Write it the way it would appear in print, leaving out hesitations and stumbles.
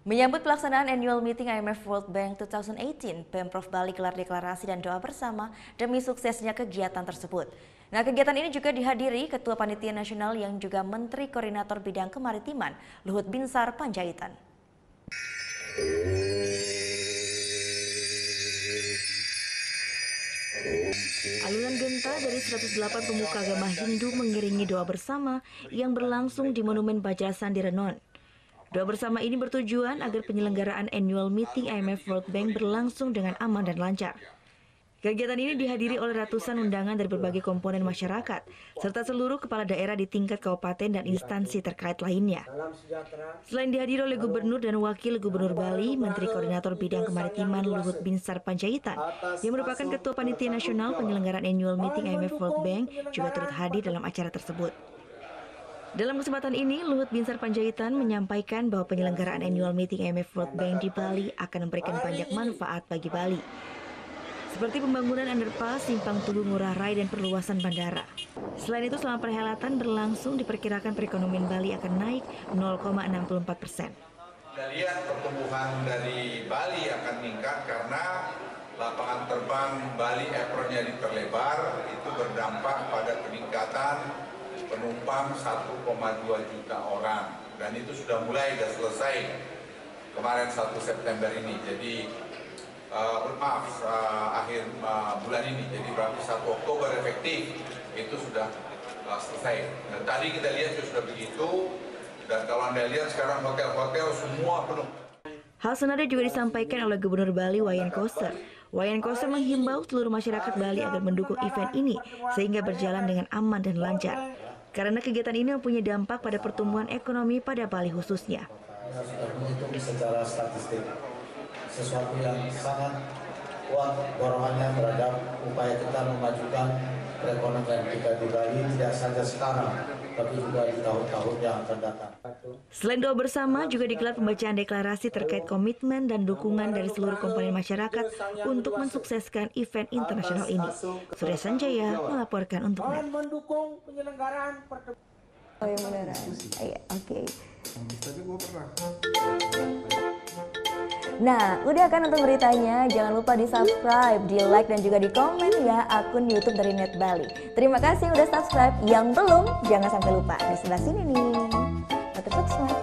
Menyambut pelaksanaan annual meeting IMF World Bank 2018, Pemprov Bali gelar deklarasi dan doa bersama demi suksesnya kegiatan tersebut. Nah, kegiatan ini juga dihadiri Ketua Panitia Nasional yang juga Menteri Koordinator Bidang Kemaritiman, Luhut Binsar Panjaitan. Alunan genta dari 108 pemuka agama Hindu mengiringi doa bersama yang berlangsung di Monumen Bajrasan di Renon. Doa bersama ini bertujuan agar penyelenggaraan annual meeting IMF World Bank berlangsung dengan aman dan lancar. Kegiatan ini dihadiri oleh ratusan undangan dari berbagai komponen masyarakat, serta seluruh kepala daerah di tingkat kabupaten dan instansi terkait lainnya. Selain dihadiri oleh Gubernur dan Wakil Gubernur Bali, Menteri Koordinator Bidang Kemaritiman Luhut Binsar Panjaitan, yang merupakan Ketua Panitia Nasional penyelenggaraan annual meeting IMF World Bank, juga turut hadir dalam acara tersebut. Dalam kesempatan ini, Luhut Binsar Panjaitan menyampaikan bahwa penyelenggaraan annual meeting IMF World Bank di Bali akan memberikan banyak manfaat bagi Bali, seperti pembangunan underpass, simpang Tugu Ngurah Rai, dan perluasan bandara. Selain itu, selama perhelatan berlangsung, diperkirakan perekonomian Bali akan naik 0,64%. Kita lihat pertumbuhan dari Bali akan meningkat karena lapangan terbang Bali apronnya diperlebar, itu berdampak pada peningkatan penumpang 1,2 juta orang, dan itu sudah selesai kemarin 1 September ini. Jadi akhir bulan ini, jadi berarti 1 Oktober efektif itu sudah selesai. Dan tadi kita lihat sudah begitu, dan kalau Anda lihat sekarang hotel-hotel semua penuh. Hal senada juga disampaikan oleh Gubernur Bali Wayan Koster. Wayan Koster menghimbau seluruh masyarakat Bali agar mendukung event ini sehingga berjalan dengan aman dan lancar. Karena kegiatan ini mempunyai dampak pada pertumbuhan ekonomi pada Bali khususnya. Sudah menghitung secara statistik sesuatu yang sangat kuat dorongannya terhadap upaya kita memajukan perekonomian kita di Bali, tidak saja sekarang, tapi juga di tahun-tahun yang akan datang. Selain doa bersama, juga digelar pembacaan deklarasi terkait komitmen dan dukungan dari seluruh komponen masyarakat untuk mensukseskan event internasional ini. Surya Sanjaya melaporkan untuk NET. Mendukung penyelenggaraan Oh ya beneran. Iya, oke. Nah, udah kan nonton beritanya? Jangan lupa di-subscribe, di-like, dan juga di-komen ya akun YouTube dari Net Bali. Terima kasih udah subscribe. Yang belum, jangan sampai lupa. Di sebelah sini nih. Subscribe.